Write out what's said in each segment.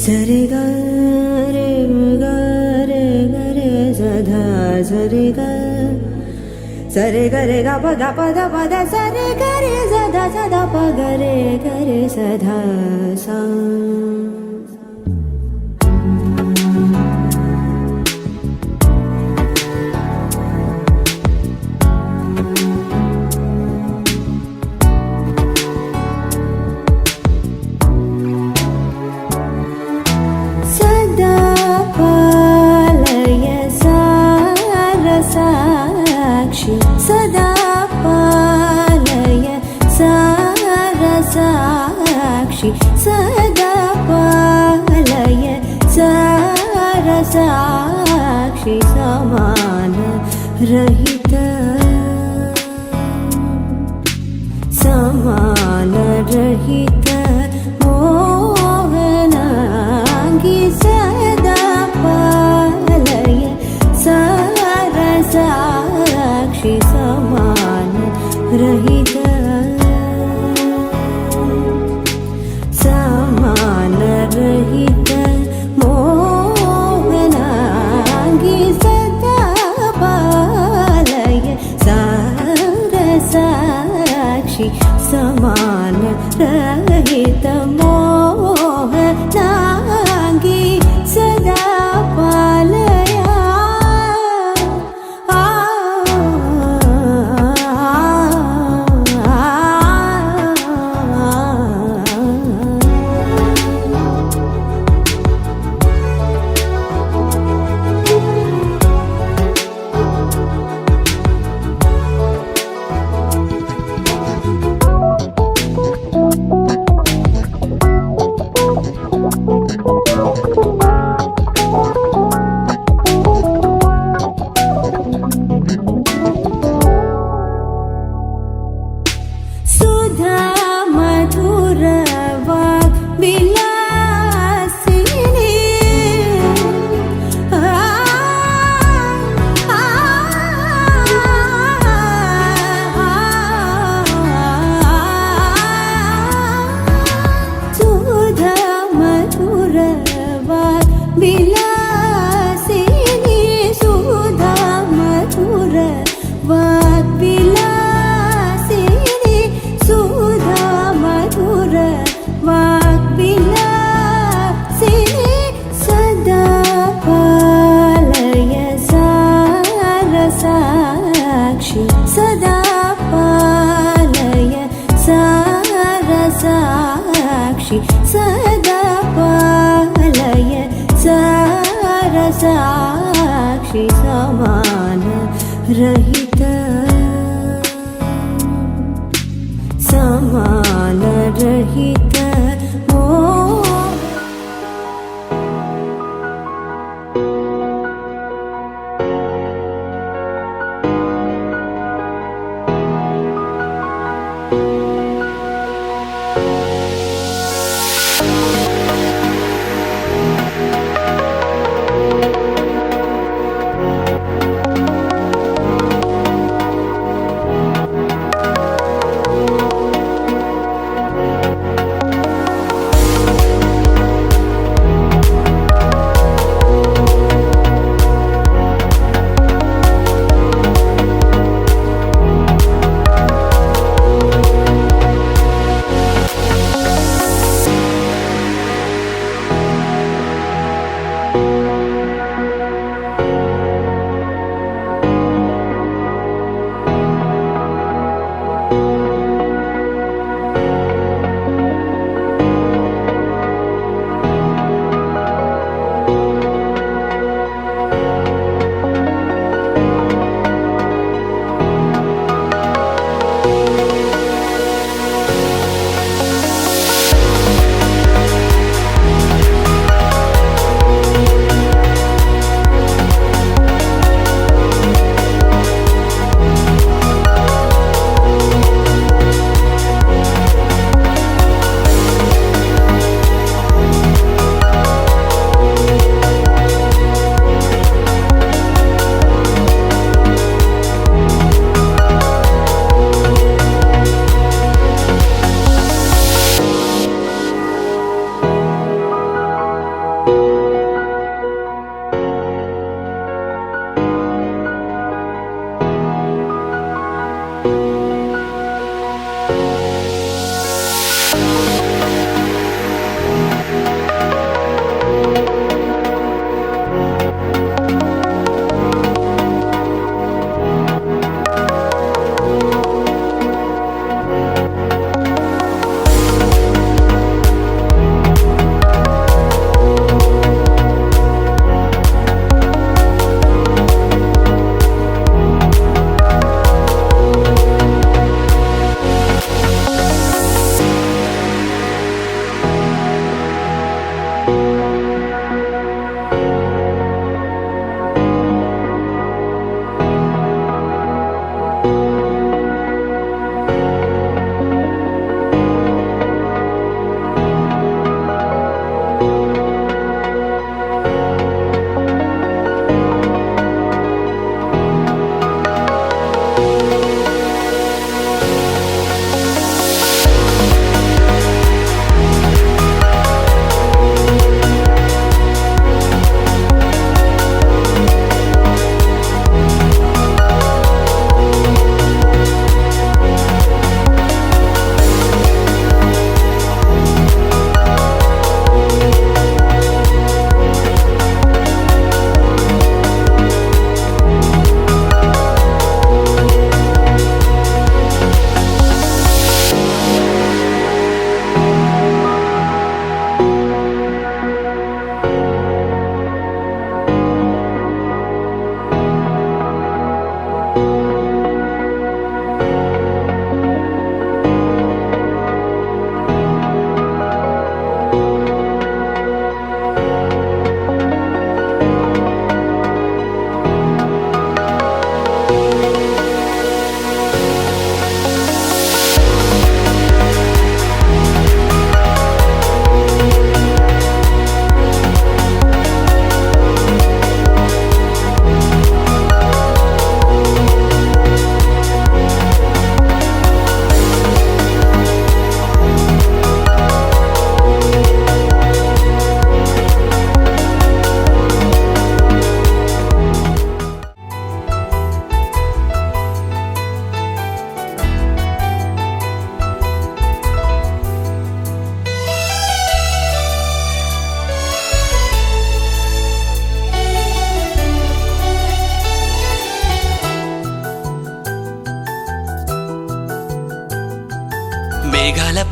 సరే గా రే గా రే గా రే సదా సరే గా రే గా ప ద సరే గా రే సదా సదా ప గ రే సదా సా सदा पालय सारसाक्षि सदा पालय सारसाक्षि समान रहित मोहनांगी सदा पालय सारसाक्षि समान रहित मोहनांगी सदा पालय सारसाक्षि समान रहित मोहनांगी सदा पालय सुधा मधुर वाक् विलासिनी सुधा मधुर वाक् विलासिनी सुधा मधुर वाक् विलासिनी सुधा मधुर वाक्विलासिनी सदा पालय सारसाक्षि सदा पालय सारसाक्षि सदा पालय सारसाक्षि समान रहित समान रहित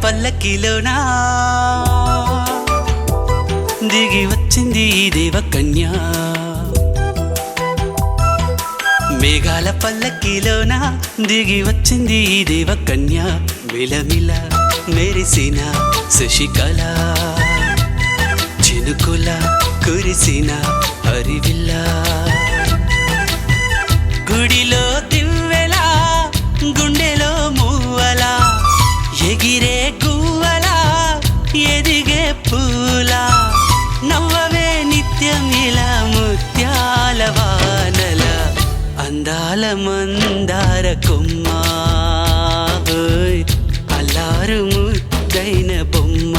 పల్లకిలోనా దిగి వచ్చింది ఈ దేవకన్య మేఘాల పల్లకిలోనా దిగి వచ్చింది ఈ దేవకన్య మిలమిల మెరిసిన శశికళ చినుకుల కురిసిన హరివిల్ల గుడిలో దివ్వెలా గుండెలో మూవలా ఎగిరే గువ్వలా ఎదిగే పూలా నవ్వవే నిత్యం ఇలా ముత్యాల వానల అందాల మందార కొమ్మ అల్లారు ముద్దైన బొమ్మ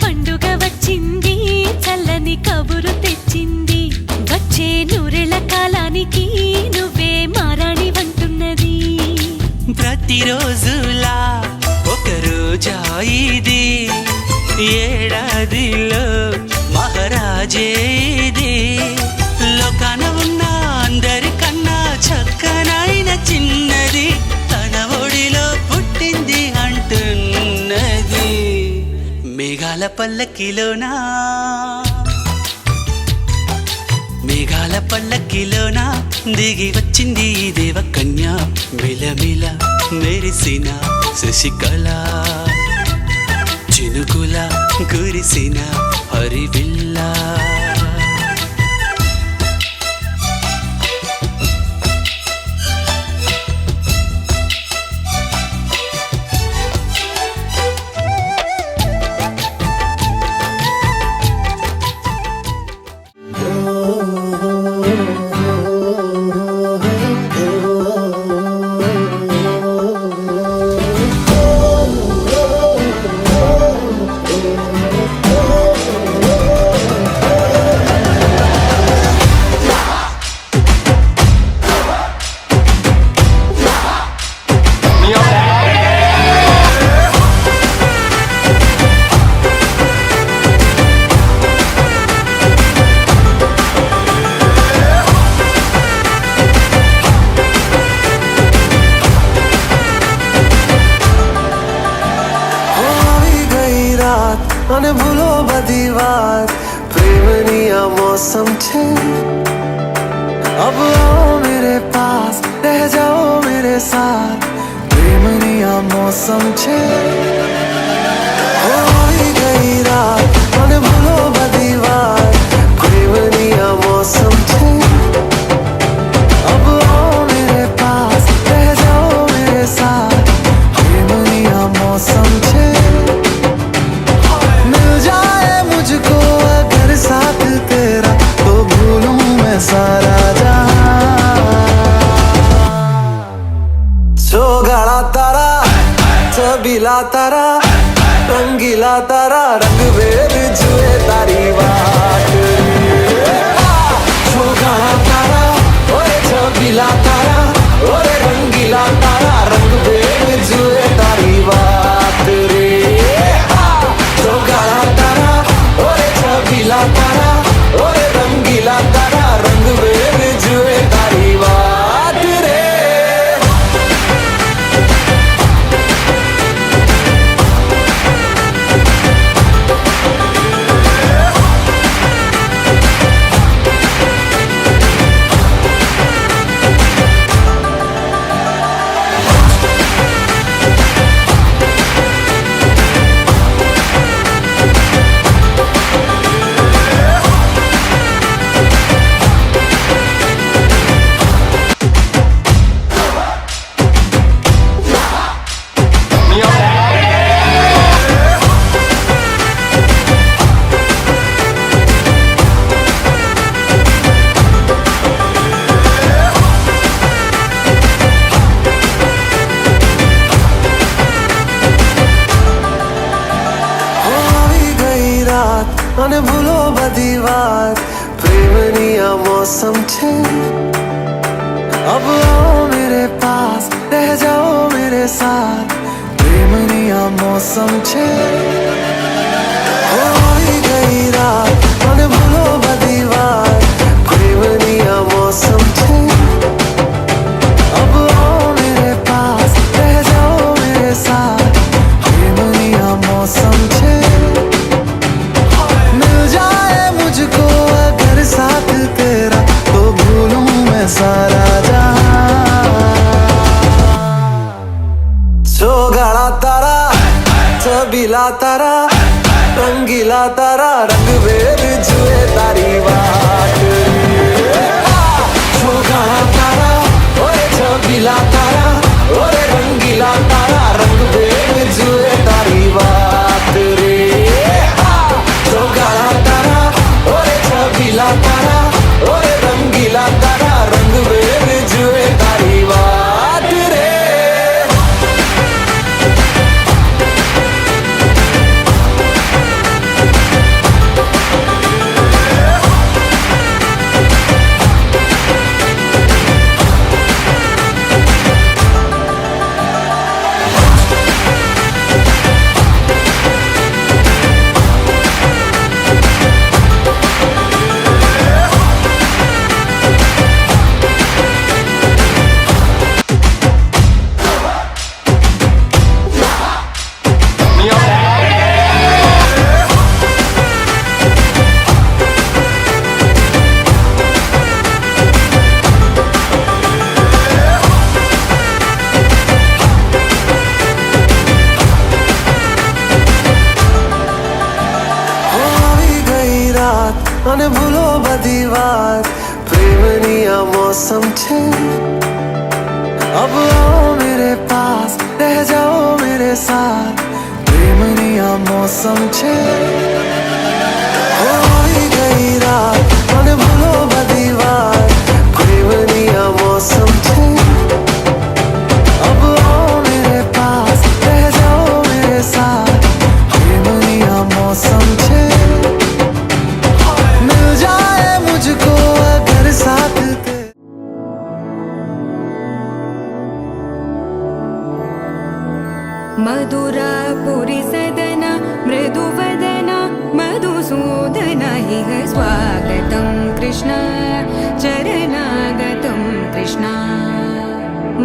పండుగ వచ్చింది చల్లని కబురు తెచ్చింది వచ్చే నూరెళ్ళ కాలానికి నువ్వే మారాణి వంటున్నది ప్రతిరోజులా ఒక రోజా ఇది ఏడాదిలో మహారాజే ఇది లోకాన ఉన్న అందరికన్నా చక్కనైన చిన్నది తన ఒడిలో పుట్టింది అంటున్నది మేఘాల పల్లకిలోనా మేఘాల పల్లకిలోనా దిగి వచ్చింది ఈ దేవకన్య మిలమిల మెరిసిన శశికళ చినుకుల కురిసిన హరివిల్లా અને ભૂલો બધી વાત પ્રેમની આ મૌસમ છે अब आओ मेरे पास रह जाओ मेरे साथ प्रेमनी आ मौसम छे हो आई गई रात અને ભૂલો બધી વાત પ્રેમની આ मौसम छे अब आओ मेरे पास रह जाओ मेरे साथ प्रेमनी आ मौसम छे मुझको अगर साथ तेरा तो भूलूं मैं सारा जहां तारा छबीला तारा रंगीला तारा रंग वेद जुए तारी बात तारा ओए छबीला तारा ओए रंगीला तारा रंग वेद जुए तारी बात रे तारा ओरे छबीला तारा ओरे रंगीला तारा रंग वेद जुए तारी बात रे અને ભૂલો બધી વાત પ્રેમની આ મોસમ છે अब आओ मेरे पास रह जाओ मेरे साथ प्रेमनी आ मौसम छे हो गई रात मन भूलो बधी बात प्रेमनी आ मौसम छे अब आओ मेरे पास रह जाओ मेरे साथ प्रेमनी आ मौसम छे मिल जाए मुझको अगर साथ तेरा तो भूलूं मैं सारा छबीला तारा रंगीला तारा रंग वेद जुए तारी बात छोगाड़ा तारा ओरे छबीला तारा ओरे रंगीला तारा रंग वेद जुए तारी बात रे छोगाड़ा तारा ओरे छबीला तारा ओरे रंगीला तारा रंग वेद जुए तारी बात रे અને ભૂલો બધી વાત પ્રેમની આ મૌસમ છે अब आओ मेरे पास रह जाओ मेरे साथ प्रेमनी आ मौसम छे हो गई रात અને ભૂલો બધી વાત પ્રેમની આ मौसम छे अब आओ मेरे पास रह जाओ मेरे साथ प्रेमनी आ मौसम छे मुझको अगर साथ मधुरा पुरी सदना मृदुवदना मधुसूदन हि स्वागतं कृष्ण चरणागतं कृष्ण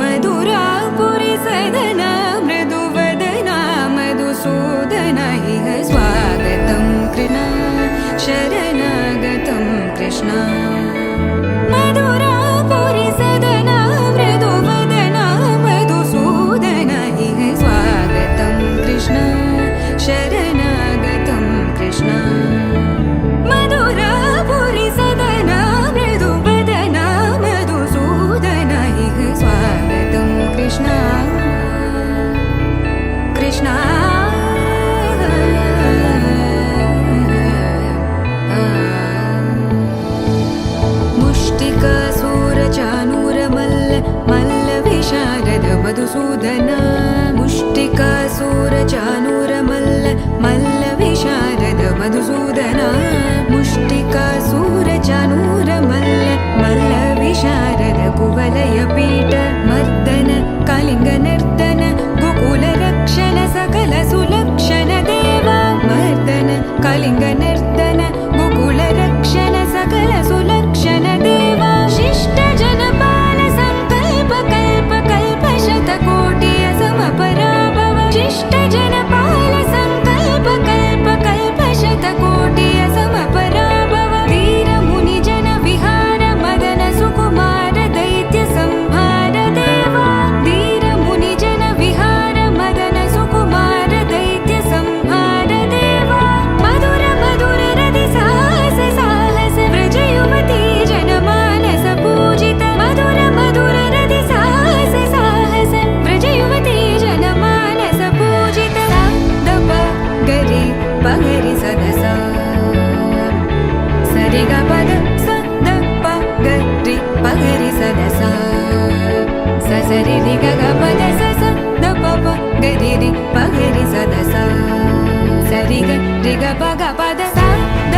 मधुरा पुरी सदना मृदुवदना मधुसूदन हि स्वागतं कृष्ण शरणागतं कृष्ण मधुरा पुरी सदना मृदुवदना मधुसूदन हि स्वागतं कृष्ण शरणागतं कृष्ण मधुरा पुरी सदना मृदुवदना मधुसूदन हि स्वागतं कृष्ण कृष्ण मधुसूदन मुष्टिकासुरचानूरमल्ल मल्ल विशारद मधुसूदन मुष्टिकासुरचानूरमल्ल मल्ल विशारद कुवलयपीठ मर्दन कलिङ्गनर्दन गोकुलरक्षण सकल सुलक्षण देवा मर्दन कलिङ्गनर्दन गोकुलरक्षण सकल सुलक्षण देवा शिष्ट जनपाल संकल्प कल्प कल्प शतकोटि असमपराभव शिष्ट जनपाल संकल्प कल्प कल्प शतकोटि असमपराभव वीर मुनि जन विहार मदन सुकुमार दैत्य संहार देवा वीर मुनि जन विहार मदन सुकुमार दैत्य संहार देवा मधुर मधुर रति साहस साहस व्रज युवती जनमानस पूजित मधुर मधुर रति साहस साहस व्रज युवती जनमानस पूजित दप गरि पगरि सदसा सरि ग पद स द प गरि पगरि सदसा स सरि रि ग ग पद स स द प प गरि रि पगरि सदसा सरि ग रि ग प ग पद स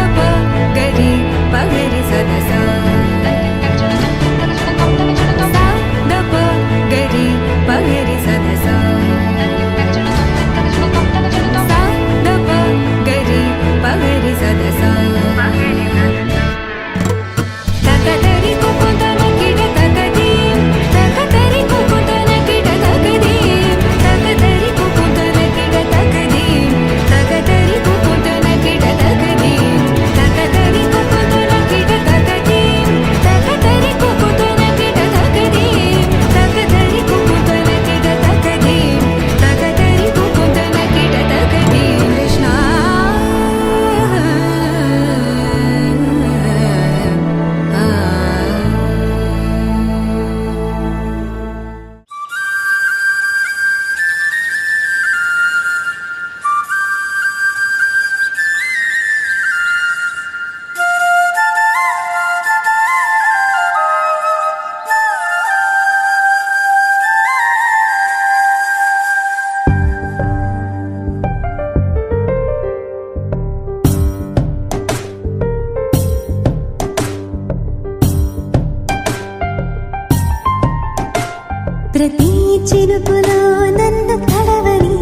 చినుకులో నన్ను తడవని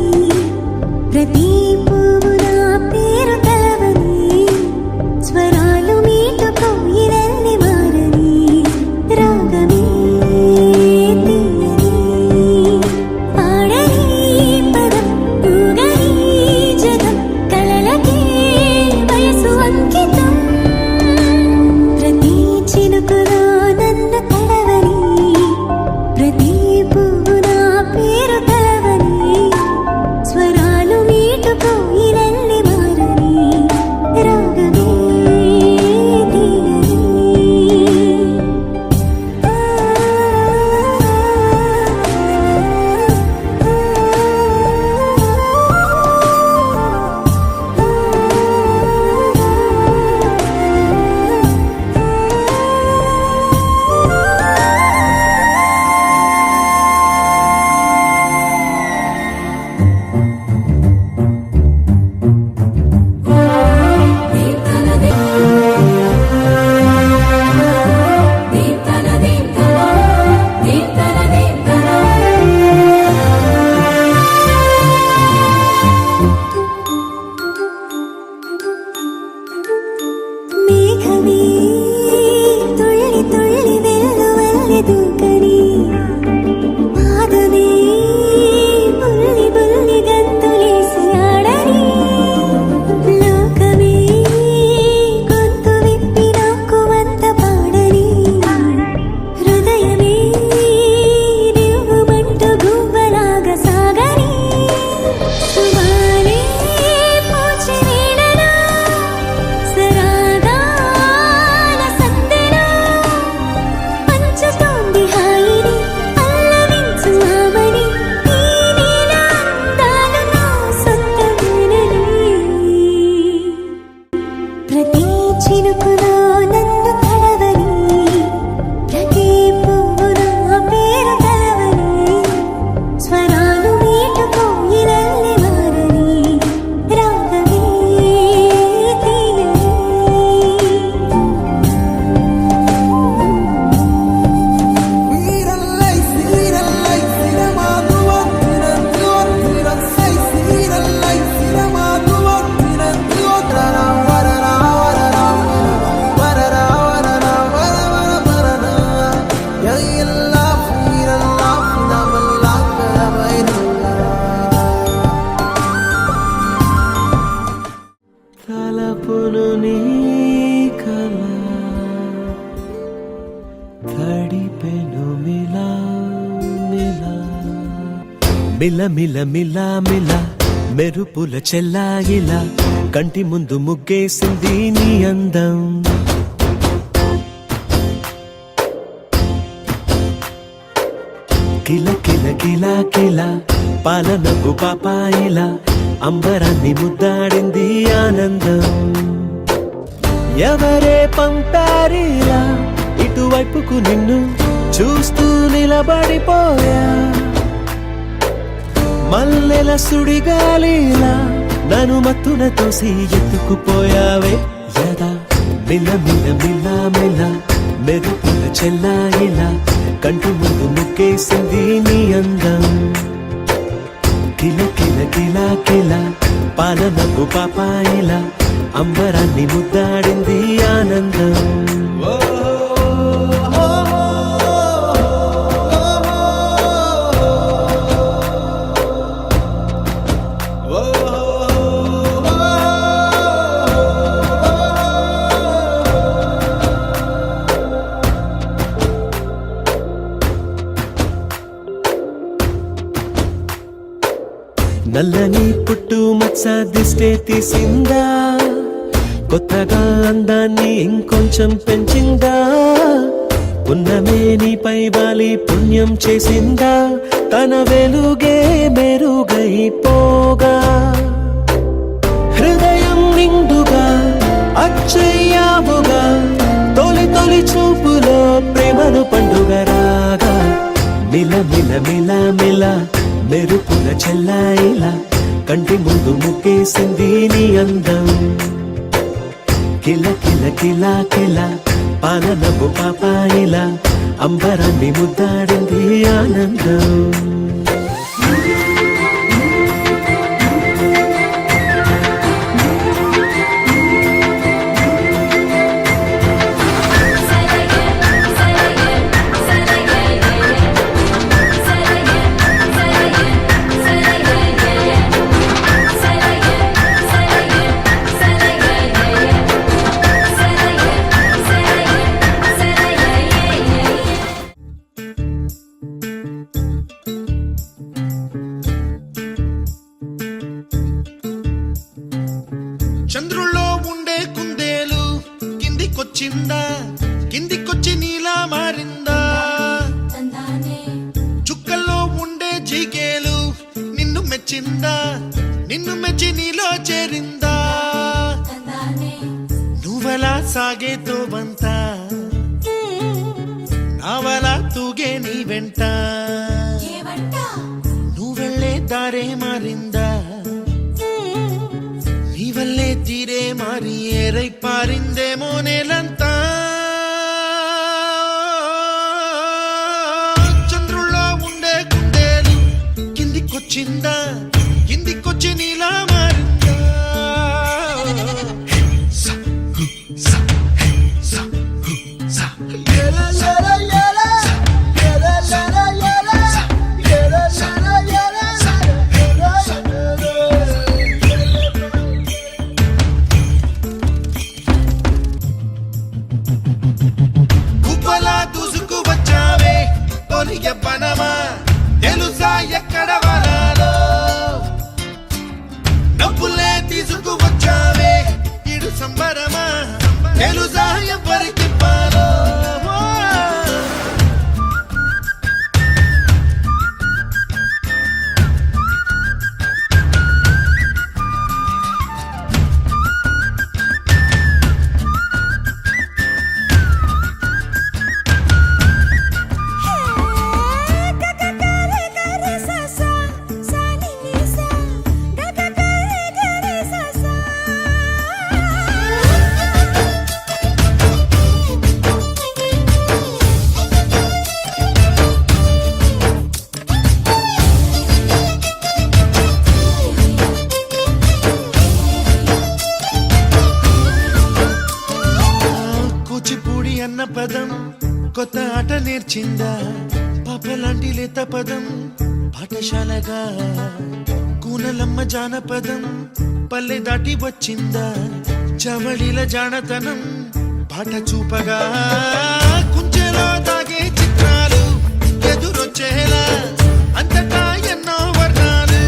ప్రతి పువ్వు నా పేరు తలవని స్వరాలు మీటుకో ఇరల్లి మారని రాగమే తీయని పాడని పదం ఊగని జగం కలలకే వయసు అంకితం ప్రతి చినుకులో నన్ను తడవని ప్రతి పువ్వు నా పేరు తలవని స్వరాలు మీటుకో ఇరల్లి మారని రాగమే తీయని మేఘమే తుళ్ళి తుళ్ళి వెల్లువల్లె దూకని పాదమే బుల్లి బుల్లి గంతులేసి ఆడని లోకమే గొంతు విప్పి నాకు వంత పాడని హృదయమే దివ్వుమంటూ గువ్వలాగా సాగని సువాలే పూచి నీడలో సరాగాల సందెలో పంచుతోంది హాయిని పల్లవించు ఆమని ఈ నీల అందాలు నా సొంతమేనని ప్రతి చినుకులో నన్ను తడవని ప్రతి పువ్వు నా పేరు తలవని స్వరాలు మీటుకో ఇరల్లి మారని రాగమే తీయని తలపును నీ కల తడిపెను మిలా మిలా మిల మిల మిల మిల మెరుపుల చెల్లాయిలా కంటి ముందు ముగ్గేసింది నీ అందం కిల కిల కిల కిల పాలనకు పాపాయిలా అంబరాన్ని ముద్దాడింది ఆనందం ఎవరే పంపారిలా ఇటువైపుకు నిన్ను చూస్తూ నిలబడిపోయా మల్లెల సుడిగాలిలా నన్ను మత్తున తోసి ఎత్తుకుపోయావే యదా మిల మిల మిల మిల మెరుపుల చెల్లాయిలా కంటి ముందు ముగ్గేసింది నీ అందం కిల కిల కిల కిల పాలనకు పాపాయిలా అంబరాన్ని ముద్దాడింది ఆనందం నల్లని పుట్టు మచ్చ దిష్టే తీసిందా కొత్తగా అందాన్ని ఇంకొంచెం పెంచిందా ఉన్నమే నీపై వాలి పుణ్యం చేసిందా తన వెలుగే మెరుగైపోగా హృదయం నిండుగా అచ్చయ్యావుగా తొలి తొలి చూపులో ప్రేమను పండుగ రాగా మిల మిల మిల మిల మెరుపుల చెల్లాయిలా కంటి ముందు ముగ్గేసింది నీ అందం కిల కిల కిల కిల పాలనకు పాపాయిలా అంబరాన్ని ముద్దాడింది ఆనందం కిందికొచ్చిందా కిందికొచ్చి నీలా మారిందా చుక్కల్లో ఉండే జిగేలు నిన్ను మెచ్చిందా నిన్ను మెచ్చి నీలో చేరిందా నువ్వలా సాగేతో బంతా నావలా తూగే నీ వెంట నువ్వెళ్ళే దారే మారిందా నీ వల్లే తీరే మారి ఏరై పారిందేమో నేలంతా చంద్రుల్లో ఉండే కుందేలు కిందికొచ్చిందా కిందికొచ్చి నీలా మారిందా స, హు, స, హే, స, హు, స. గుబ్బలా దూసుకు వచ్చావే తొలి ఎవ్వనమా తెలుసా ఎక్కడ వరాలో డబ్బులే తీసుకు వచ్చావే ఇడు సంబరమా తెలుసా ఎవరికి పాలో కూచిపూడి అన్న పదం కొత్త ఆట నేర్చిందా పాపలాంటి లేత పదం పాఠశాలగా కూనలమ్మ జానపదం పల్లె దాటి వచ్చిందా చవళిల జానతనం పాట చూపగా కుంచెలో దాగే చిత్రాలు ఎదురొచ్చేలా అంతటా ఎన్నో వర్ణాలు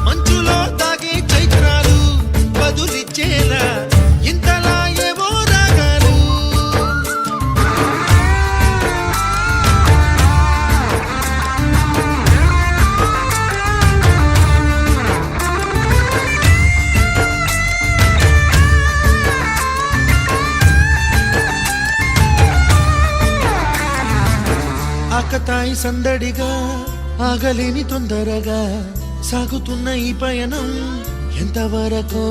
మంచులో దాగే చైత్రాలు బదులిచ్చేలా ఇంతలా ఏవో రాగాలు ఆకతాయి సందడిగా ఆగలేని తొందరగా సాగుతున్న ఈ పయనం ఎంతవరకో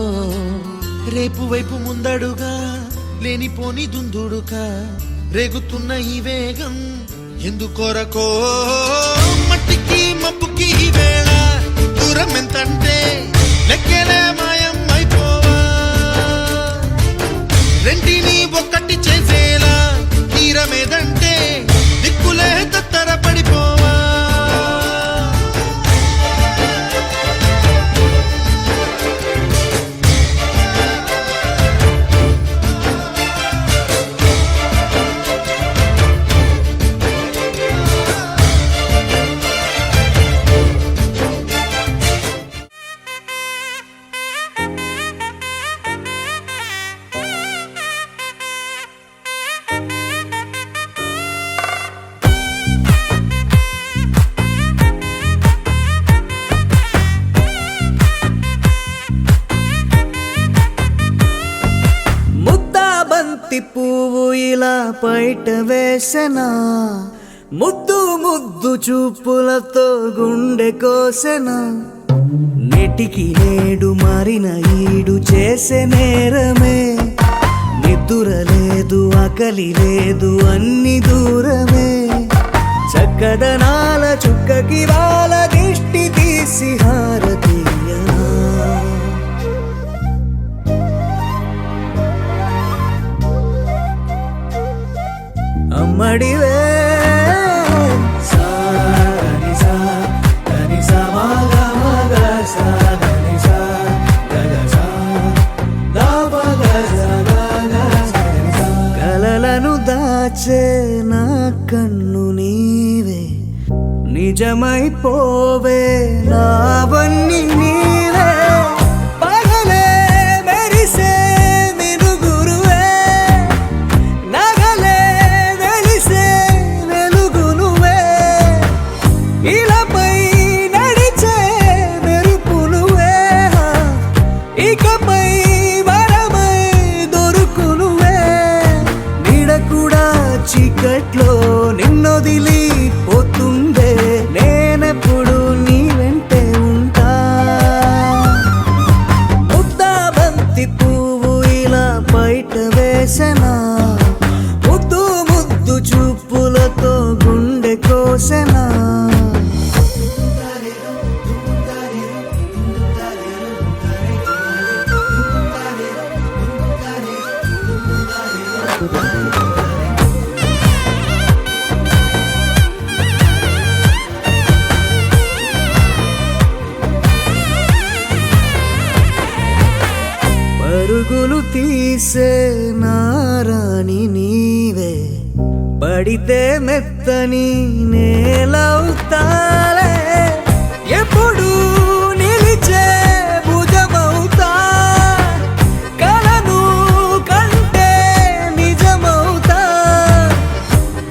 రేపు వైపు ముందడుగా లేనిపోని దుందుడుగా రేగుతున్న ఈ వేగం ఎందుకొరకో మట్టికి మబ్బుకి ఈ వేళ దూరం ఎంతంటే లెక్కలే మాయం అయిపోవా రెంటిని ఒక్కటి చేసేలా తీరమేదంటే దిక్కులే తత్తర పడిపోవా ముద్దాబంతి పువ్వు ఇలా బయట వేసెనా ముద్దు ముద్దు చూపులతో గుండె కోసెనా నెటికి నేడు మారిన ఈడు చేసే నేరమే నిద్దుర లేదు ఆకలి లేదు అన్ని దూరమే చక్కదనాల చుక్కకి వాళ్ళ దిష్టి తీసి హారతీయనా అమ్మడివే కలలను దాచే నా కన్ను నీవే నిజమైపోవే నావన్నీ నీవే పగలే మెరిసే మిరుగు పరుగులు తీసే నారాణి నీవే పడితే మెత్తని నేలవుతాలే ఎప్పుడు నిలిచే భుజమవుతా కలను కంటే నిజమవుతా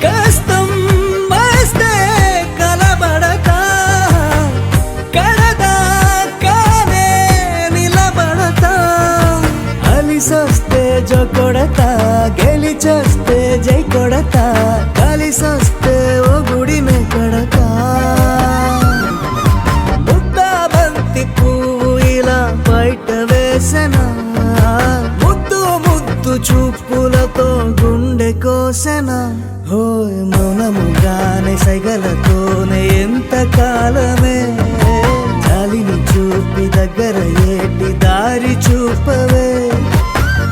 కష్టం వస్తే కలబడతా కడదాకానే నిలబడతా అలిసొస్తే జో కొడతా గెలిచొస్తే జై కొడతా కలిసొస్తే ఓ గుడినే కడతా ముద్దా బంతి పువ్వు ఇలా బయట వేసెనా ముద్దు ముద్దు చూపులతో గుండె కోసెనా హోయ్ మౌనముగానే సైగలతోనే ఎంత కాలమే జాలిని చూపి దగ్గర ఏటి దారి చూపవే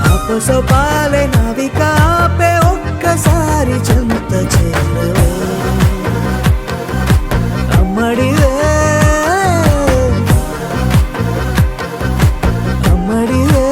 అపసోపాలే నవి కాపే ఒక్కసారి చెంత చేరవే అమ్మడివే అమ్మడివే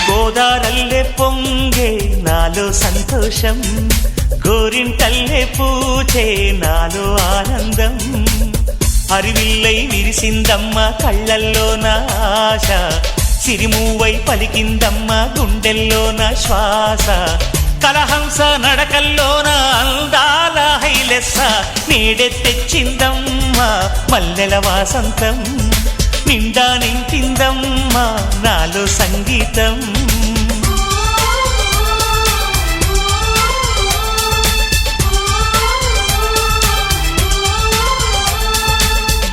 గోదారల్లే పొంగే నాలో సంతోషం గోరింటల్లే పూచే నాలో ఆనందం అరివిల్లై విరిసిందమ్మ కళ్ళల్లో నా ఆశ సిరిమూవై పలికిందమ్మ గుండెల్లో నా శ్వాస కలహంస నడకల్లోన అందాల హైలెస్స నీడే తెచ్చిందమ్మ మల్లెల వాసంతం నిండా నింపిందమ్మ నాలో సంగీతం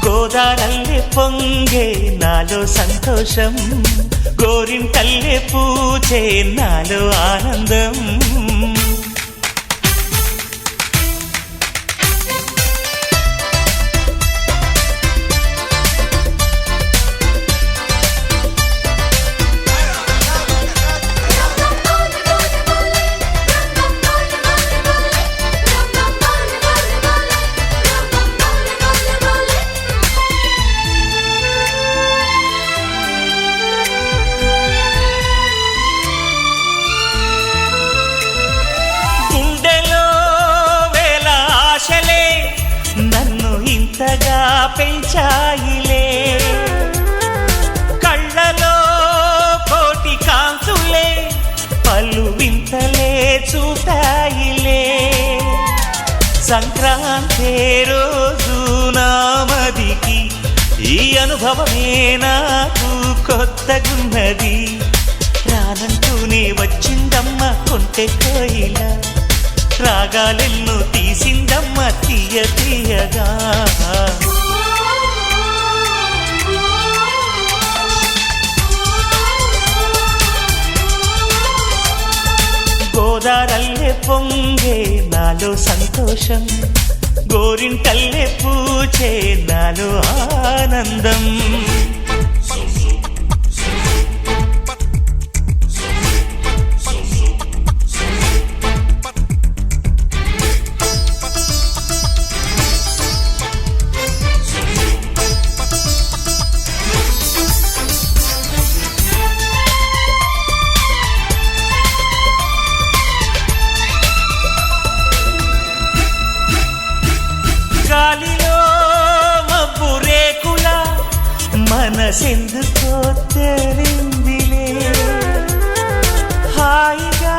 గోదారల్లే పొంగే నాలో సంతోషం గోరింటల్లే పూచే నాలో ఆనందం ఇంతగా పెంచాయిలే కళ్ళలో కోటి కాంతులే పలు వింతలే చూపాయిలే సంక్రాంతి రోజు నామదికి ఈ అనుభవమే నాకు కొత్తగున్నది రానంటూనే వచ్చిందమ్మ కొంటె కోయిల రాగాలెన్నో తీసిందమ్మ తీయ తీయగా గోదారల్లే పొంగే నాలో సంతోషం గోరింటల్లే పూచే నాలో ఆనందం గాలిలో మబ్బు రేకుల మనసెందుకో తెలిందిలే హాయిగా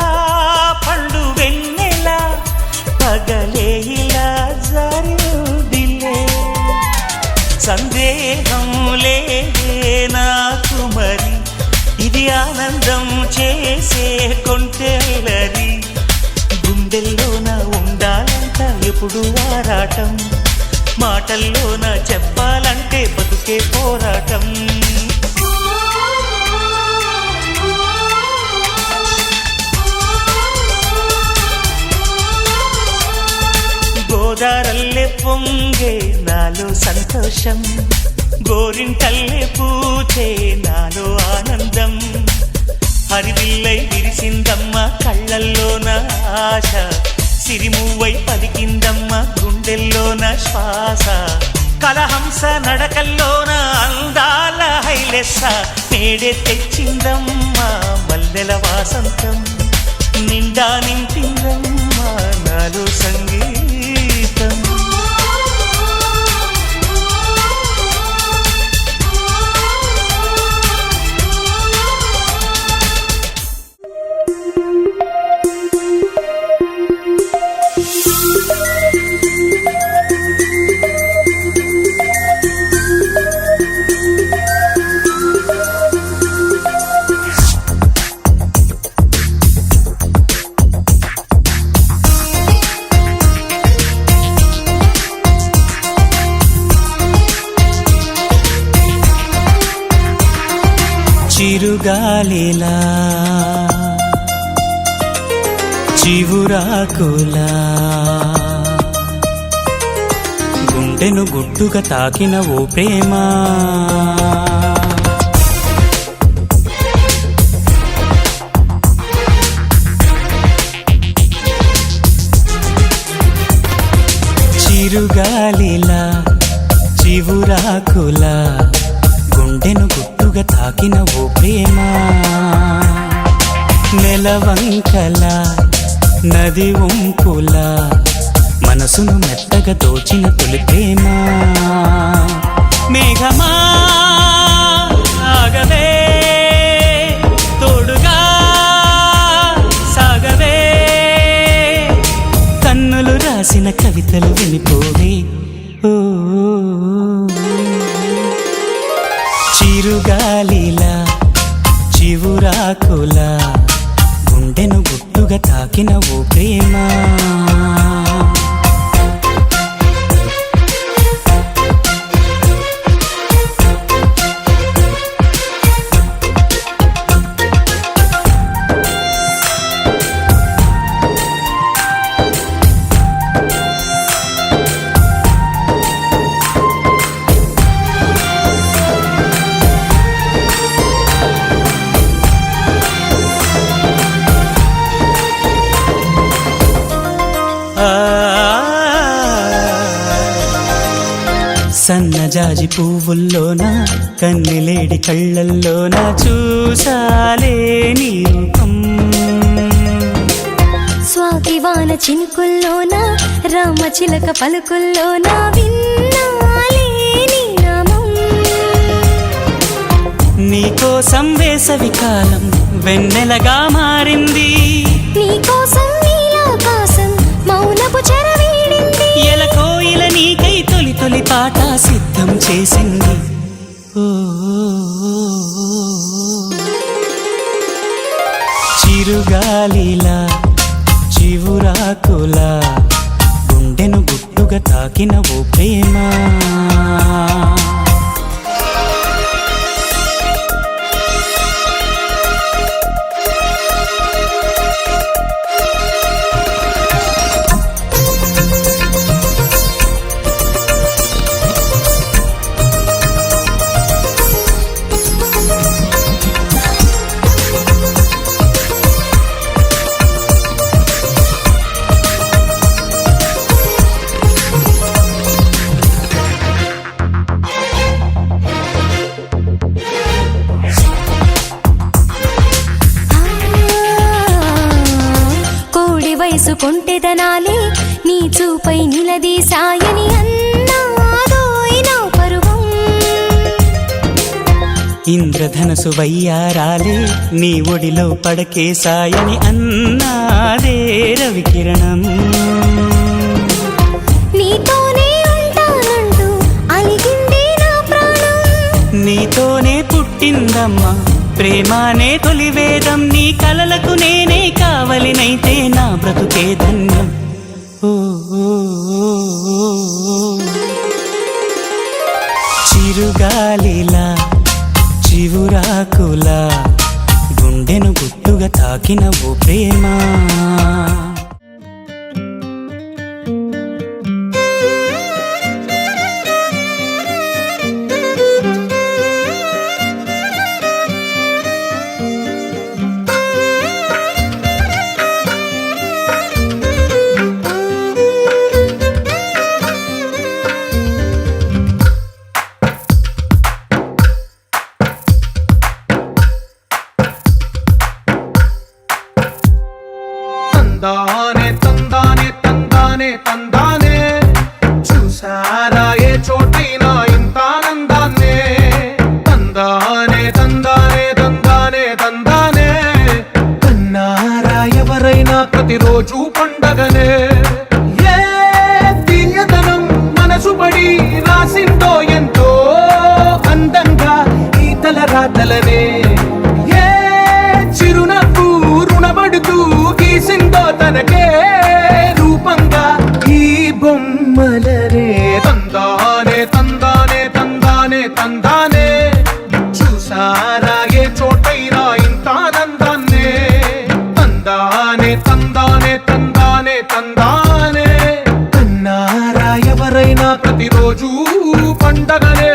పండు వెన్నెల పగలే ఇలా జరిదిలే సందేహం లేదే నాకు మరి ఇది ఆనందం చేసే కొంటెలరి గుండెల్లోన ఉండాలంట ఎప్పుడు ఎప్పుడు ఆరాటం మాటల్లోన చెప్పాలంటే బతుకే పోరాటం గోదారల్లే పొంగే నాలో సంతోషం గోరింటల్లే పూచే నాలో ఆనందం హరివిల్లై విరిసిందమ్మ కళ్ళల్లోన ఆశ సిరిమువ్వై పలికిందమ్మ గుండెల్లోన శ్వాస కలహంస నడకల్లోన అందాల హైలెస్స నేడే తెచ్చిందమ్మ మల్లెల వాసంతం నిండా నింపిందమ్మ నాలో సంగీతం చిరుగాలిలా చివురాకులా గుండెను గుట్టుగా తాకిన ఓ ప్రేమ చిరుగాలిలా చివురాకులా గుండెను గుట్టుగా తాకిన ఓ ప్రేమ నెలవంకల నది వంపుల మనసును మెత్తగా దోచిన తొలి ప్రేమ మేఘమా ఆగవే తోడుగా సాగవే కన్నులు రాసిన కవితలు వినిపోవే ఓ చిరుగాలిలా చివురాకులా గుండెను గుట్టుగా తాకిన ఓ ప్రేమ సన్నజాజి పువ్వుల్లోన కన్నెలేడి కళ్ళల్లోన చూసాలే నీ రూపం స్వాతివాన చినుకుల్లోన రామచిలక పలుకుల్లోన విన్నాలే నీ నామం నీకోసం వేసవి కాలం వెన్నెలగా మారింది నీకోసం నీలాకాశం మౌనపు చెరవేడింది ఎలకోయిల నీకై తొలి తొలి పాట సిద్ధం చేసింది ఓ చిరుగాలిలా చివురాకులా గుండెను గుట్టుగా తాకిన ఓ ప్రేమ కొంటెదనాలే నీ చూపై నిలదీసాయని అన్నాదోయ్ నా పరువం ఇంద్రధనసు వయ్యారాలే నీ ఒడిలో పడకేసాయని అన్నాదే రవికిరణం నీతోనే ఉంటానంటూ అలిగిందే నా ప్రాణం నీతోనే పుట్టిందమ్మా ప్రేమానే తొలివేదం నీ కలలకు నేనే కావలినైతే నా బ్రతుకే ధన్యం ఓ చిరుగాలిలా చివురాకులా గుండెను గుట్టుగా తాకిన ఓ ప్రేమ తందానే తందానే తందానే తందానే చూసారా ఏ చోటైనా ఇంత ఆనందాన్నే తందానే తందానే తందానే తందానే కన్నారా ఎవరైనా ప్రతిరోజు పండగనే ఏ తీయదనం మనసు పడి రాసిందో ఎంతో అందంగా ఈ తలరాతలనే ఏ చిరునవ్వు రుణపడుతూ గీసిందో తనకే రూపంగా ఈ బొమ్మలనే తందానే తందానే తందానే తందానే చూసారా ఏ చోటైనా ఇంత ఆనందాన్నే తందానే తందానే తందానే తందానే కన్నారా ఎవరైనా ప్రతిరోజు పండగనే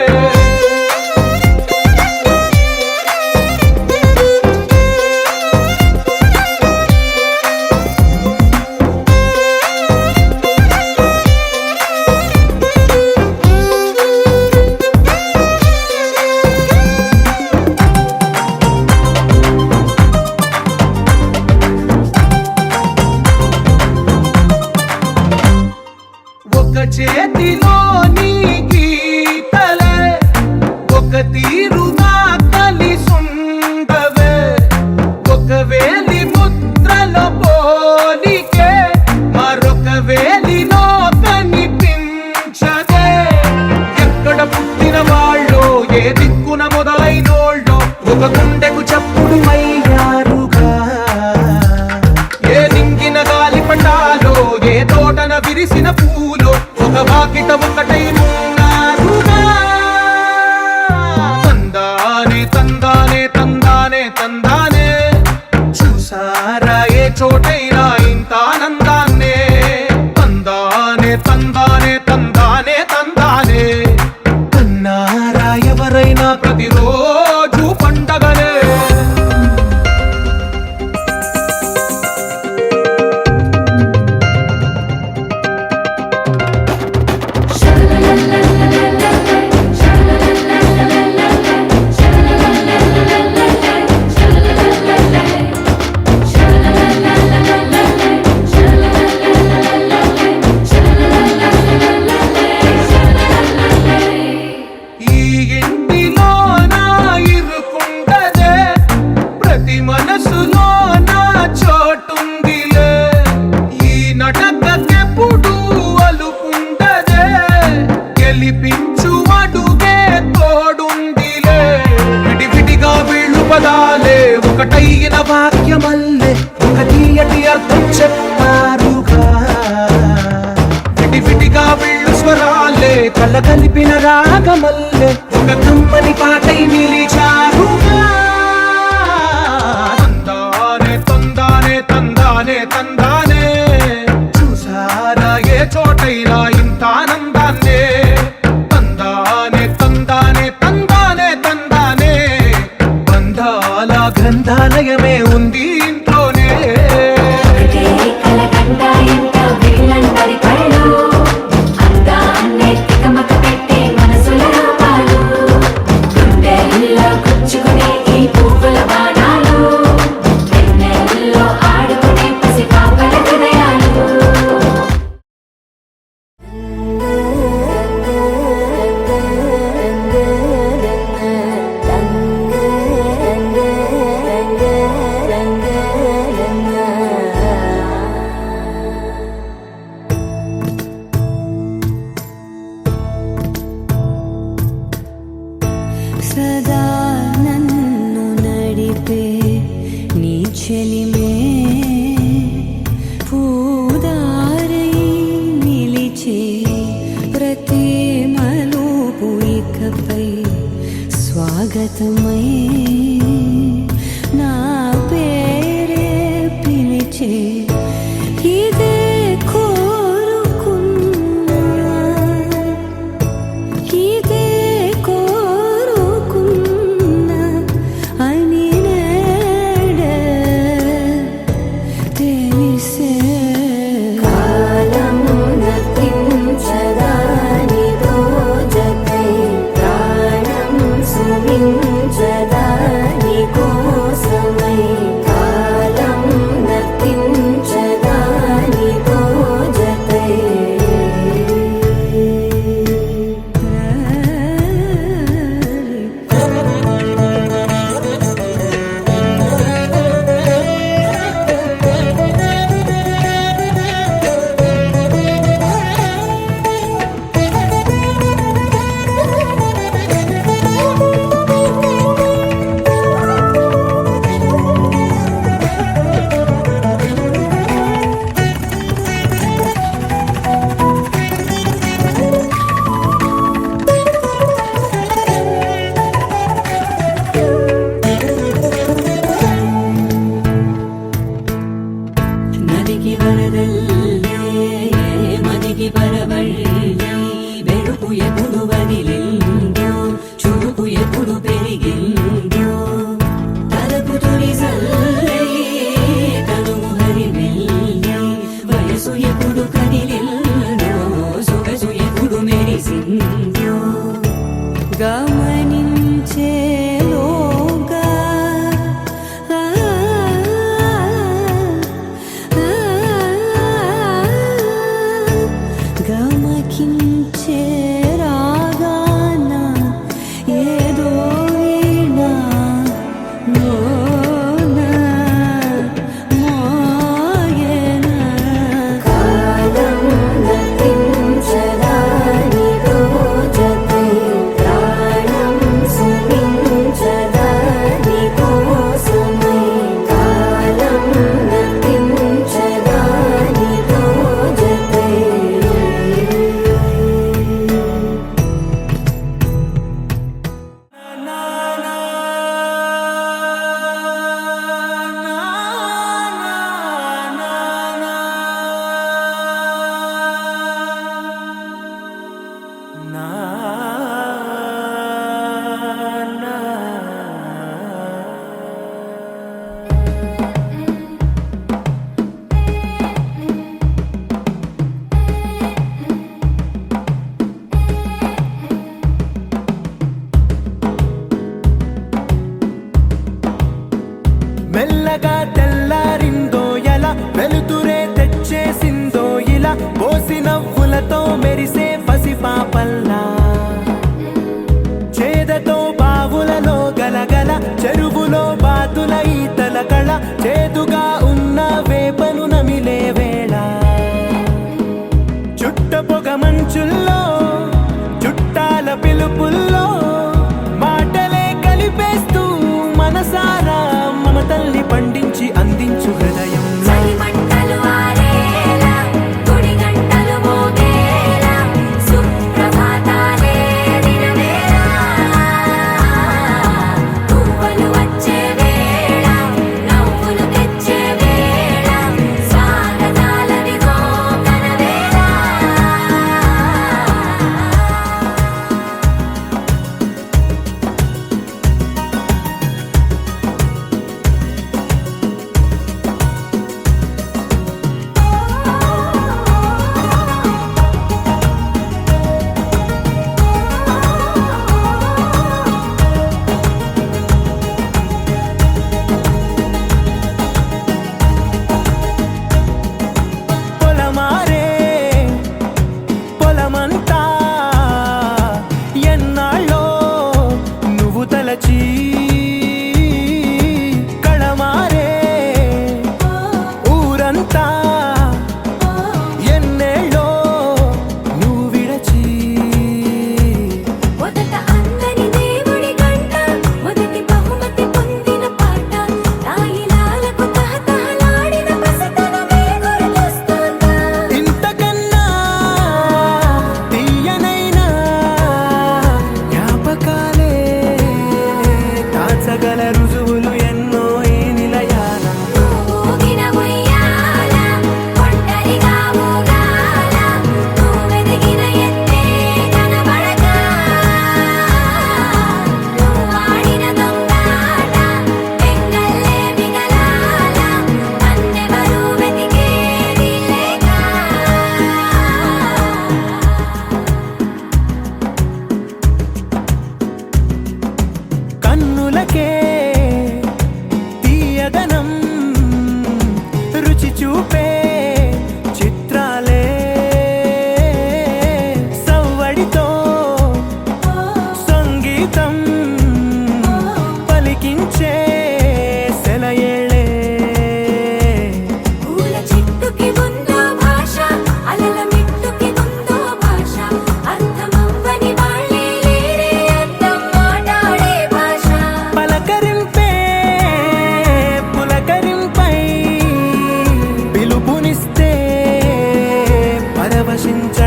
ఒక చేతిలో నీ గీతలే ఒక తీరుగా కలిసుండవే ఒక వేలి ముద్రల పోలికే మరొక వేలిలో కనిపించదే ఎక్కడ పుట్టిన వాళ్ళో ఏ దిక్కున మొదలైనోళ్ళో ఒక గుండెకు చప్పుడు అయ్యారుగా ఏ నింగిన గాలి పటాలో ఏ తోటన విరిసిన పూలో ఒక వాకిట ఒకటై ఉన్నారుగా తందానే తందానే తందానే తందానే చూసారా ఏ చోటైనా ఇంత ఆనందాన్నే తందానే తందానే తందానే తందానే కన్నారా ఎవరైనా ప్రతిరోజు పండగనే ఈ ఇంటిలో నా ఇరుకుండదే ప్రతి మనసులో నా చోటుందిలే ఈ నటకెప్పుడు అలుకుండదే గెలిపించు అడుగే తోడుందిలే విడివిడిగా వీళ్ళు పదాలే ఒకటైన వాక్యమల్లే ఒక తీయటి అర్థం చెప్పారుగా విడివిడిగా వీళ్ళు స్వరాలే కల కలిపిన రాగమల్లే ఒక కమ్మని పాటై నిలిచారుగా తందానే తందానే తందానే తందానే చూసారా ఏ చోటైనా ఇంత ఆనందాన్నే తందానే తందానే తందానే తందానే బంధాల గ్రంథాలయమే ఉంది ఇంట్లోనే అంతర్గతమై నా పేరే పిలిచే ఇదే కోరుకున్నా ఇదే కోరుకున్నా అని నేడే తెలిసే కాలము నతించదానిదో జతై ప్రాణం సుమించదాని కోసమై కాలం నతించదానిదో జతై నదికి వరదల్లే మదికి పరవళ్ళే మెరుపు ఎప్పుడు వదిలిందో చురుకు ఎప్పుడు పెరిగిందో తలపు తొలి సల్లే తనువు హరివెల్లే వయసు ఎప్పుడు కదిలిందో సొగసు ఎప్పుడు మెరిసిందో గమనించేలోగా గమకించే రాగాన ఏదో వీణా మోన మోయన కాలం నతించదానిదో జతై ప్రాణం సుమించదాని కోసమై కాలం నతించదానిదో జతై మెల్లగా తెల్లారిందో ఎలా వెలుతురే తెచ్చేసిందో ఇలా పోసి నవ్వులతో మెరిసే పసిపాపల్లా చేదతో బావులలో గలగల చెరువులో బాతుల ఈతల కళ చేదుగా ఉన్న వేపను నమిలే వేళ చుట్ట పొగ మంచుల్లో చుట్టాల పిలుపుల్లో మాటలే కలిపేస్తూ మనసారా మమతల్ని పండించి అందించు హృదయంలో చలిమంటలు ఆరేలా గుడి గంటలు మోగేలా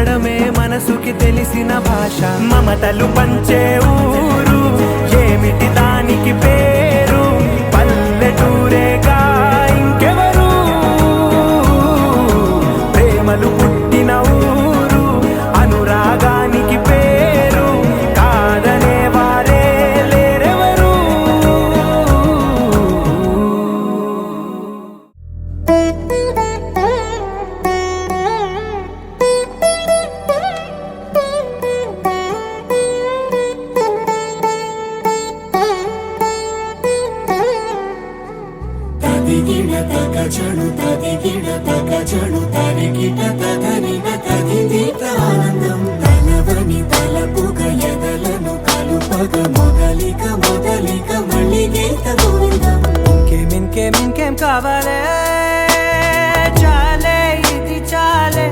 ఉండడమే మనసుకి తెలిసిన భాష. మమతలు పంచే ఊరు ఏమిటి దానికి పేరు, పల్లెటూరేగా ఇంకెవరు. ప్రేమలు పుట్టిన ఊరు అనురాగానికి పేరు, కాదనే వారే లేరెవరు. తదిగిడ తగజడు తదిగిడ తగజడు తరిగిట తగరిన తదిదీత ఆనందం తలవని తలపుగ ఎదలను కలుపగ మొదలిక మొదలిక మళ్ళీ గీత గోవిందం. ఇంకేం కావాలే, చాలే ఇది చాలే,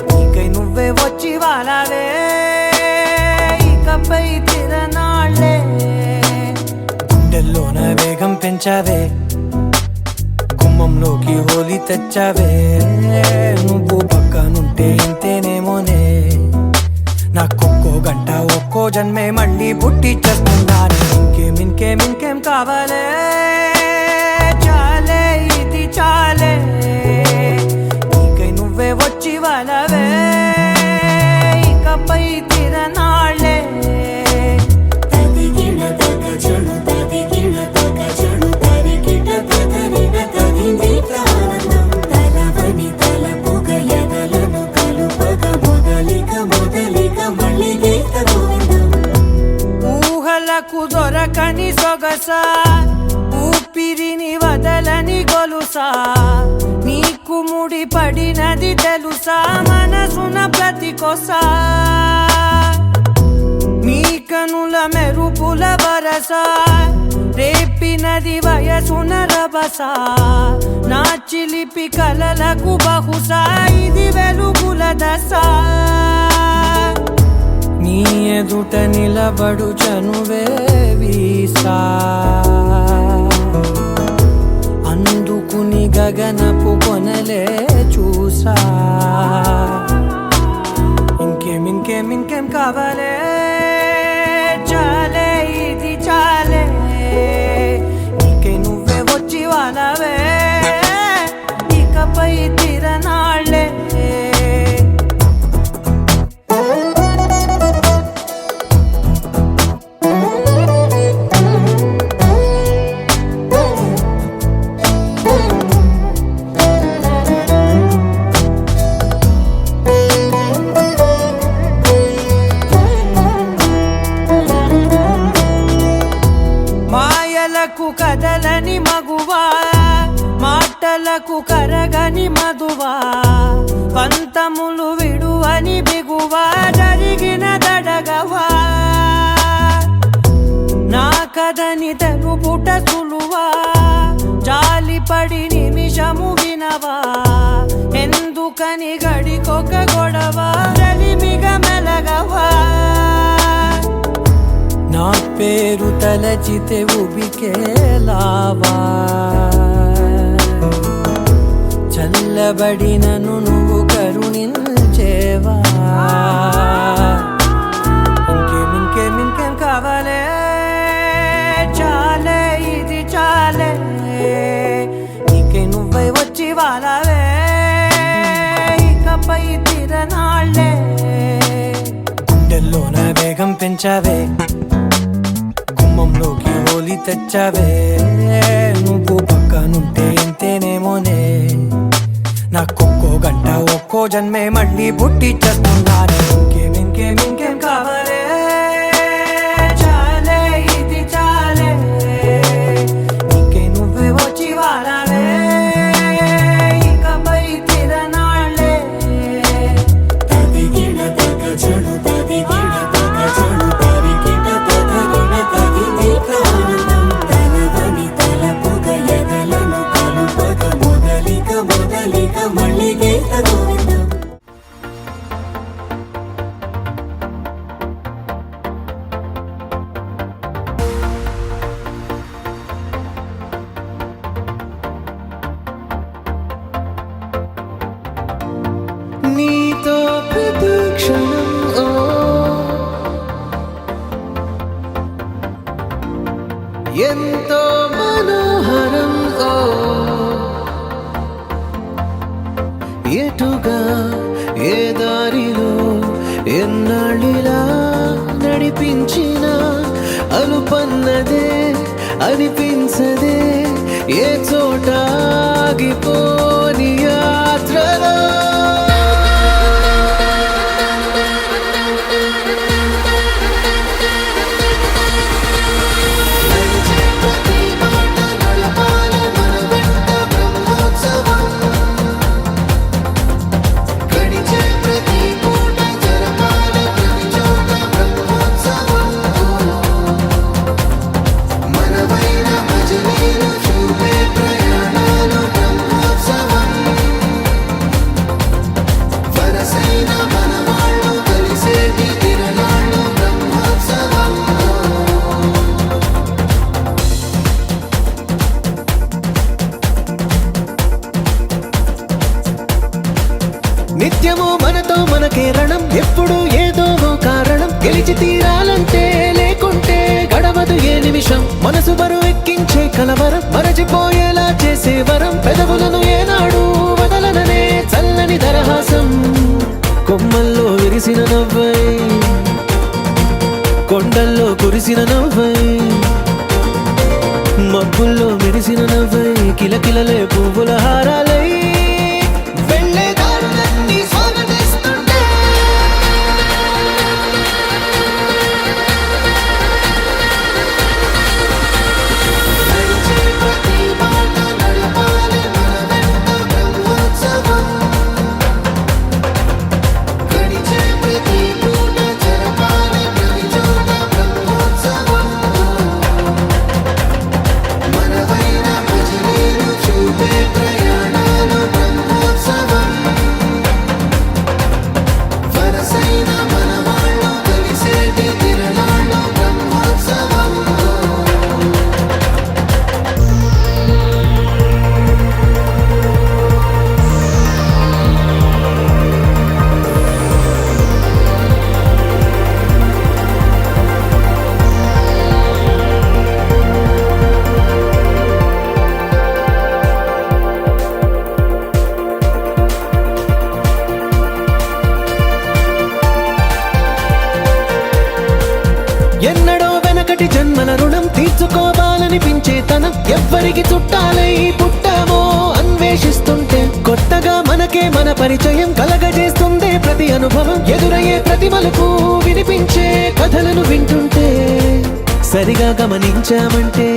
నీకై నువ్వే వచ్చి వాలావే ఇకపై తిరనాళ్ళే. గుండెల్లోన వేగం పెంచావే, గుమ్మంలోకి హోలీ తెచ్చావే. నువ్వు పక్కనుంటే ఇంతేనేమోనే, నాకొక్కో గంట ఒక్కో జన్మే మళ్ళీ పుట్టి చేస్తున్నాను. ఇంకేం కావాలే, చాలే ఇది చాలే, నీకై నువ్వే వచ్చి వాళ్ళవే ఇకపై తిరనాళ్ళే. తదిగిడ తగజడు తదిగిడ తగజడు తరిగిట తగరిన తదిదీత ఆనందం తలవని తలపుగ ఎదలను కలుపగ మొదలిక మొదలిక మళ్ళీ గీత గోవిందం. ఊహలకు దొరకని సొగసా, ఊపిరిని వదలని గొలుసా, నీకు ముడి పడినది తెలుసా మనసున ప్రతి కొసా. నీ కనుల మెరుపుల వరస, రేపినది వయసున రభస, నా చిలిపి కలలకు బహుశా ఇది వెలుగుల దశ. నీ ఎదుట నిలబడు చనువే వీసా, అందుకుని గగనపు కొనలే చూసా. ఇంకేం కావాలే, చాలే ఇది చాలే, నీకై నువ్వే వచ్చి వాళ్ళవే ఇకపై తిరనాళ్ళే. మాయలకు కదలని మగువా, మాటలకు కరగని మధువా, పంతములు విడువని బిగువా, జరిగిన దడగవా, నా కథని తెలుపుట సులువా, జాలిపడి నిమిషము వినవా, ఎందుకని గడికొక గొడవ రలిమిగ మెలగవా. నా పేరు తలచితే ఉబికేలావా, చల్లబడినను నువ్వు కరుణించేవా. ఇంకేం కావాలే, చాలే ఇది చాలే, నీకై నువ్వై వచ్చి వాళ్ళవే ఇకపై తిరనాళ్ళే. గుండెల్లోన వేగం పెంచావే, గుమ్మంలోకి హోలీ తెచ్చావే. నువ్వు పక్కనుంటే ఇంతేనేమోనే, నాకొక్కో గంట ఒక్కో జన్మే మళ్ళీ పుట్టి చేస్తున్నాను. ఇంకేం కావాలే, చాలే ఇది చాలే, నీకై నువ్వే వచ్చి వాళ్ళవే ఇకపై తిరనాళ్ళే. తదిగిడ తగజడు తదిగిడ తగజడు తరిగిట తగరిన తదిదీత ఆనందం తలవని తలపుగ ఎదలను కలుపగ మొదలిక మొదలిక మళ్ళీ గీత గోవిందం. చూపించిన అలుపన్నదే అనిపించదే ఏ చోట ఆగిపోని యాత్రలో నిత్యము మనతో మనకే రణం ఎప్పుడు ఏదో కారణం గెలిచి తీరాలంటే లేకుంటే గడవదు ఏ నిమిషం మనసు బరువు ఎక్కించే కలవరం మరచిపోయేలా చేసే వరం పెదవులను ఏనాడు వదలననే చల్లని దరహాసం కొమ్మల్లో విరిసిన నవ్వై కొండల్లో కురిసిన నవ్వై మబ్బుల్లో మెరిసిన నవ్వై కిలకిలలే పువ్వుల హారాలై ఎన్నడో వెనకటి జన్మల రుణం తీర్చుకోవాలనిపించే తనం ఎవ్వరికి చుట్టాలై పుట్టామో అన్వేషిస్తుంటే కొత్తగా మనకే మన పరిచయం కలగజేస్తుందే ప్రతి అనుభవం ఎదురయ్యే ప్రతి మలుపు వినిపించే కథలను వింటుంటే సరిగా గమనించామంటే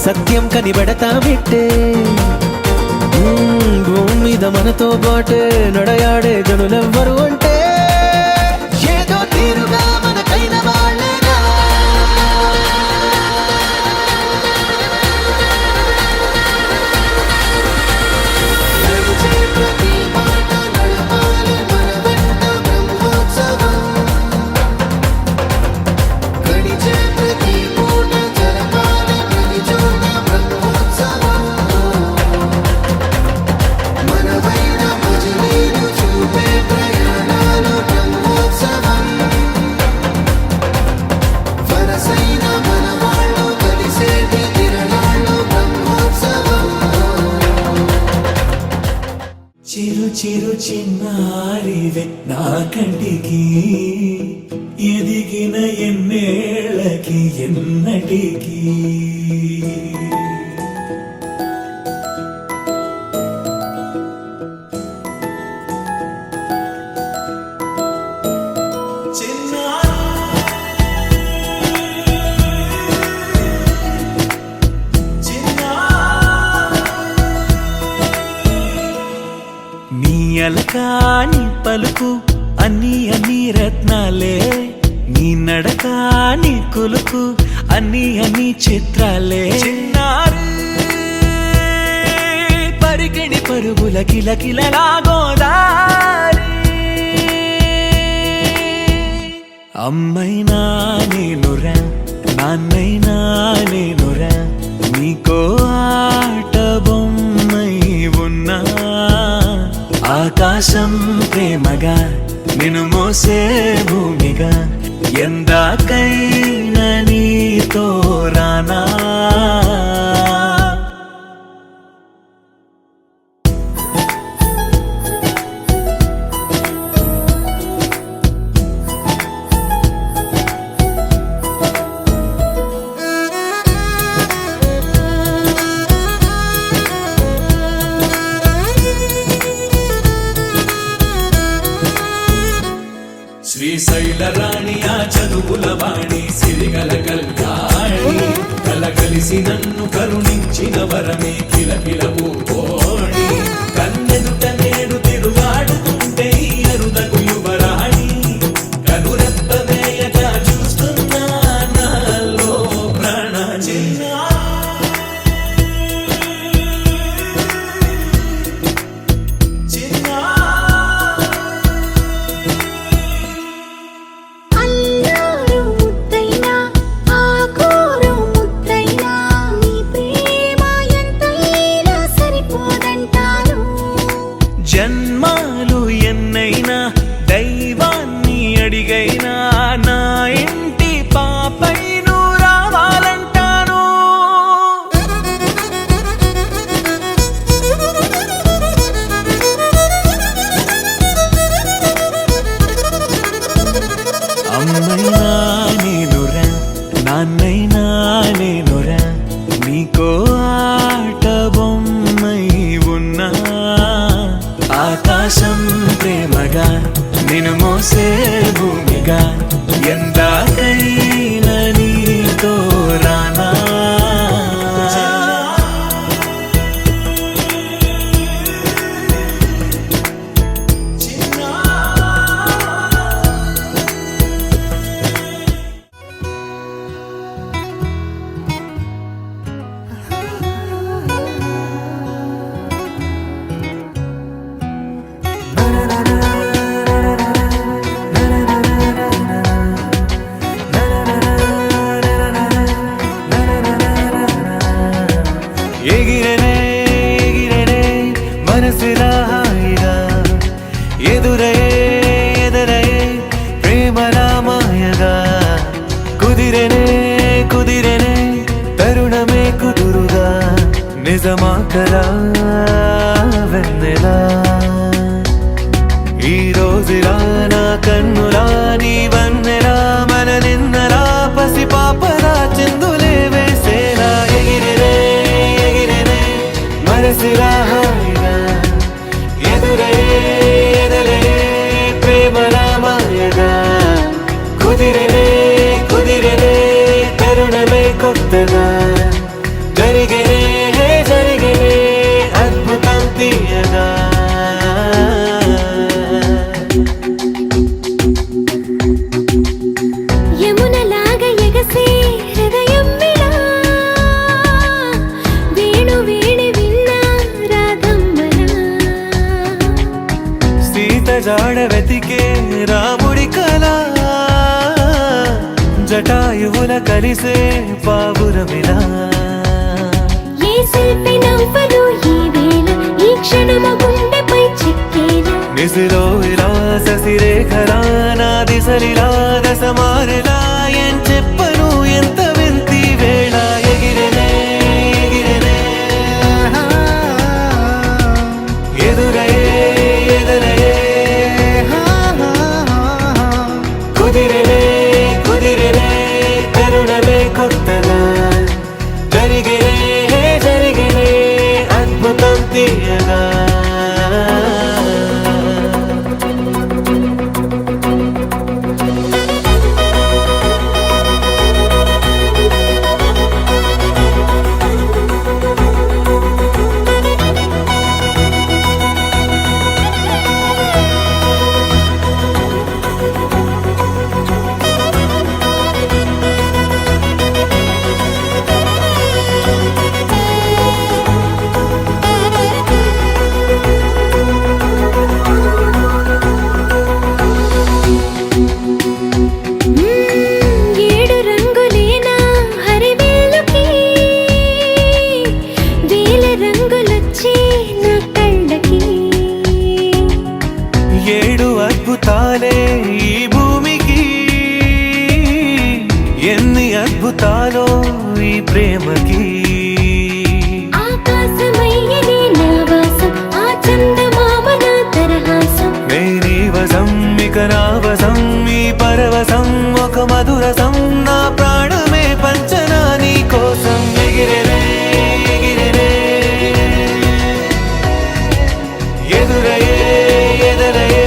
సత్యం కనిపెడతామిట్టే భూమి మీద మనతో పాటే నడయాడే జనులెవ్వరు అంటే ఏదో తీరుగా మనకైన వాళ్ళేనా చిరు చిరు చిన్నారివే నా కంటికి ఎదిగిన ఎన్నేళ్ళకి ఎన్నటికి అలకాని పలుకు అన్ని అన్ని రత్నాలే నీ నడకాని కులుకు అన్ని అన్ని చిత్రాలే చిన్నారు పరికిణి పరుగుల కిలకిలలాగోదారి అమ్మైనా నేనురా నాన్నైనా నేనురా నీకో ఆట బొమ్మై ఉన్నా ఆకాశం ప్రేమగా నిన్ను మోసే భూమిగా ఎందాకైనా నీతో రానా శ్రీశైల రాణి ఆ చదువుల వాణి సిరిగల కళ్యాణి కలగలిసి నన్ను కరుణించిన వరమే కిలకిల పూకోణి కన్నెదుట నేడు తిరుగాడుతుంటే ఈ అరుదకు యువరాణి కనురెప్ప వేయగా చూస్తున్నా నాలో ప్రాణ చిన్నా అల్లారు ముద్దైనా ఆకోరు ముద్దైనా నీ ప్రేమ ఎంతైనా సరిపోదంటాను. జన్మాలు ఎన్నైనా దైవాన్ని అడిగైనా నా ఇంటి పాపై నువ్వు రావాలంటాను. అమ్మైనా నేనురా నాన్నైనా నేనురా నీకో ఆట బొమ్మై ఉన్నా ఆకాశం ప్రేమగా నిన్ను మోసే భూమిగా ఎందాకైనా నీతో రానా ఎగిరనే ఎగిరనే మనసులా హాయిగా ఎదురయే ఎదరయే ప్రేమలా మాయగా కుదిరెనే కుదిరెనే తరుణమే కుదురుగా నిజమా కలా వెన్నెలా ఈ రోజులా నా కన్నులా నీ వన్నెలా మన నిన్నలా పసి పాపలా చిందులే వేసేలా ఎగిరినే ఎగిరినే మనసులా హాయిగా ఎదురయే ఎదరయే ప్రేమలా మాయగా కుదిరినే కుదిరినే తరుణమే కొత్తగా జరిగినే జరిగినే అద్భుతం తీయగా యమునలాగా ఎగసే హృదయం విలా వేణు వేణి విన్నా రాగంబలా సీత జాడ వెతికే రాముడి కళ జటాయువుల కలిసే పావురమిలా ఏ శిల్పి నవ్వదు ఈ వేళ ఈ క్షణము గుండెపై చిక్కేలా నిసిలో ఇలా శశిరేఖలా నా దిశలిలా దశమారిలా ఏం చెప్పను ఎంత వింతి వేళ ఎగిరినే ఎగిరినే ఎదురయే ఎదరయే కుదిరినే కుదిరినే తరుణమే కొత్తగా జరిగినే జరిగినే అద్భుతం తీయగా ఏడు రంగులేనా హరివిల్లుకి వేల రంగులొచ్చే నా కళ్ళకి ఏడు అద్భుతాలే ఈ భూమికి ఎన్ని అద్భుతాలో ఈ ప్రేమకి ఆకాశమయ్యని నా వాసం ఆ చందమామ నా తరహాసం మేరీ వసం ఇక నా వసం ఈ పరవశం ఒక మధురసం నా ప్రాణమే పంచనా నీ కోసం ఎగిరినే ఎగిరినే ఎదురయే ఎదరయే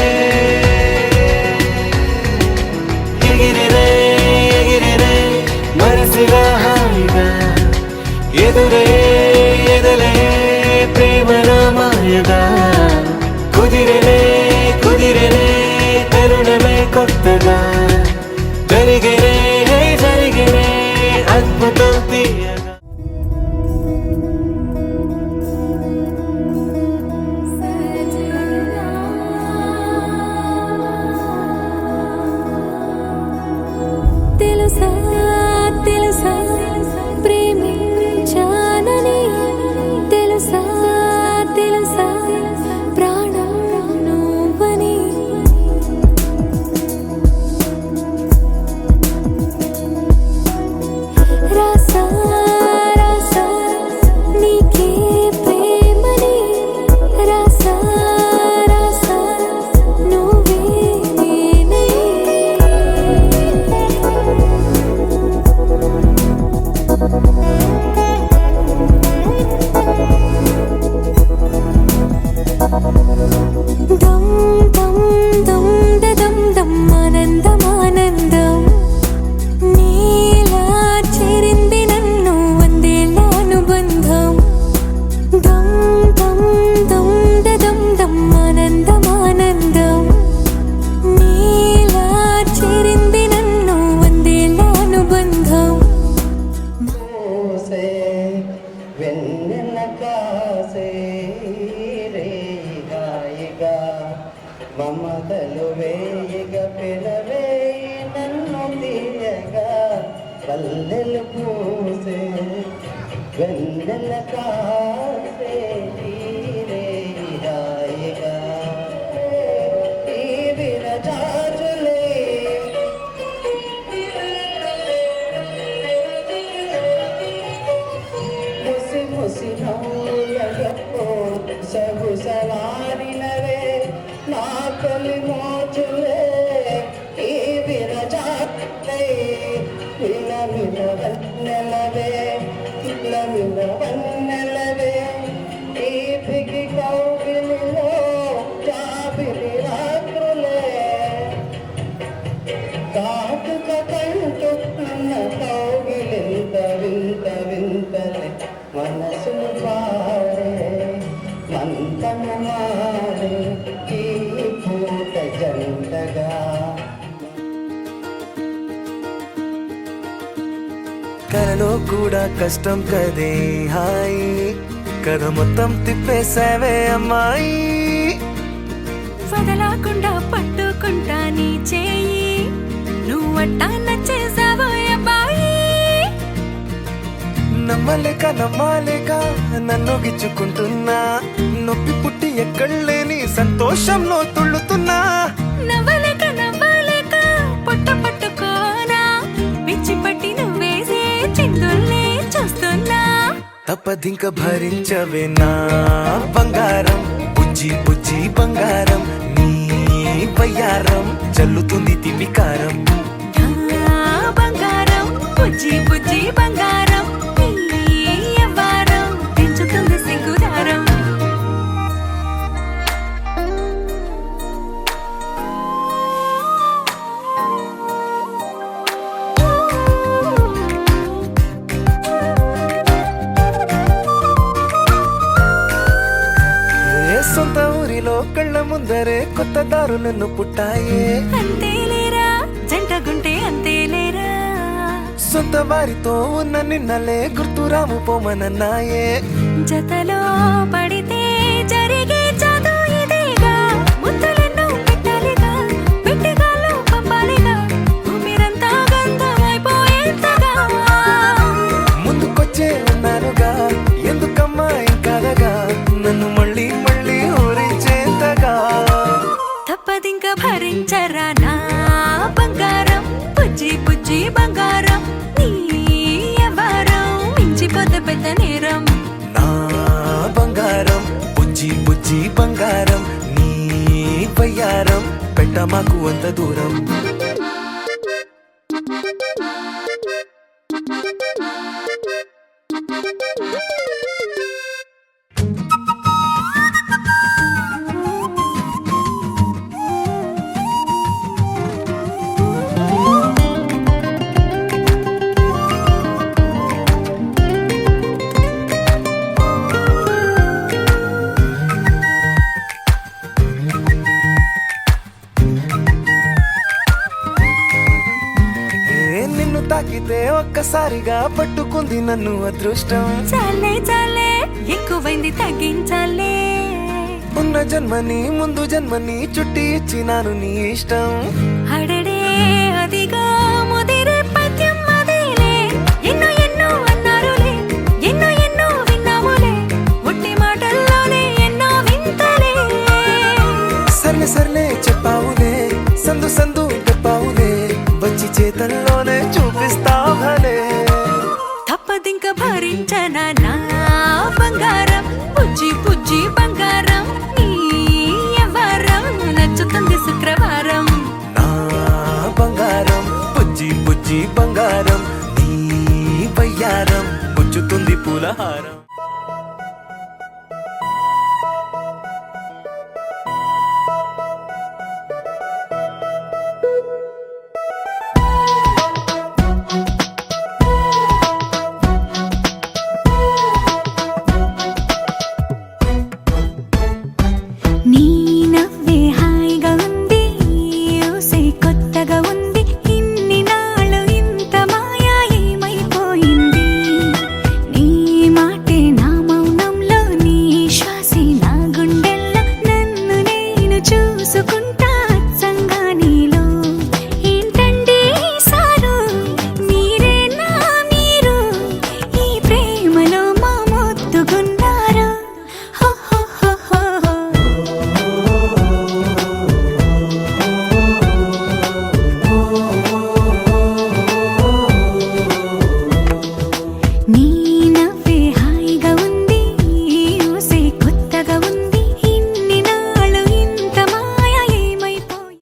మమతలు వేయగ పెనవేయి నన్ను తీయగా పల్లెలు పూసే వెన్నెల కాసే తీరే హాయిగా ఈ విరజాజులే ముసి ముసి నవ్వులగో సగుసలాడినవే నా తొలి మోచులే ఈ విరజాజులే విల విల వన్నెలవే విల విల వన్నెలవే ఈ పిగి కౌగిలిలో జాబిలి రాత్రులే కాటుక కంటున్న కౌగిలింత వింత వింతలే మనసును పాడే మంతము మాడే ఈ పూట జంటగా కలలో కూడా కష్టం కదే హాయ్ కథ మొత్తం తిప్పేసావే అమ్మాయి వదలకుండా పట్టుకుంటా నీ చేయి నువ్వట్టా నచ్చేసావో అబ్బాయి నమ్మలేక నమ్మాలేక నన్ను గిచ్చుకుంటున్నా నొప్పి పుట్టి ఎక్కడలేని సంతోషంలో తుళ్ళుతున్నా నవ్వలేక నవ్వలేక పొట్ట పట్టుకోనా పిచ్చి పట్టి నువ్వేసే చిందుల్ని చూస్తున్నా తప్పదింక భరించవే నా బంగారం బుజ్జి బుజ్జి బంగారం నీ వయ్యారం చల్లుతుంది తిమికారం నా బంగారం బుజ్జి బుజ్జి బంగారం నీ యవ్వారం పెంచుతుంది సిగ్గుదారం ఏ సొంత ఊరిలో కళ్ళ ముందరే కొత్త దారులను పుట్టాయే అంతేలేరా జంటగుంటే అంతేలేరా సొంత వారితో ఉన్న నిన్నలే గుర్తురాము పోమనన్నాయే జతలో పడితే జరిగే చదువు ఇదేగా ముద్దలెన్నో పెట్టాలిగా పెట్టిగాల్లో పంపాలిగా ఊపిరంతా గంధమైపోయేంతగా ముందుకొచ్చే ఉన్నానుగా ఎందుకమ్మా ఇంకాదగా నన్ను మళ్ళీ మళ్ళీ ఊరించేంతగా తప్పదింక భరించరా నా బంగారం బుజ్జి బుజ్జి బంగారం నీ యవ్వారం మించిపోతే పెద్ద నేరం నా బంగారం బుజ్జి బుజ్జి బంగారం నీ వయ్యారం పెట్ట మాకు అంత దూరం నిన్ను తాకితే ఒక్కసారిగా పట్టుకుంది నన్ను అదృష్టం చాలే చాలే ఎక్కువైంది తగ్గించాలే ఉన్న జన్మని ముందు జన్మని చుట్టి ఇచ్చినాను నీ ఇష్టం అడడే అదిగా ముదిరే పద్యం అదేలే ఎన్నో ఎన్నో అన్నారులే ఎన్నో ఎన్నో విన్నాములే ఉట్టి మాటల్లోనే ఎన్నో వింతలే సర్లే సర్లే చెప్పావులే సందు సందు చెప్పావులే వచ్చి చేతల్లోనే చూపిస్తావులే తప్పదింక భరించనా నా బంగారం బుజ్జి బుజ్జి బంగారం నీ యవ్వారం నచ్చుతుంది శుక్రవారం నా బంగారం బుజ్జి బుజ్జి బంగారం నీ వయ్యారం పుచ్చుతుంది పూలహారం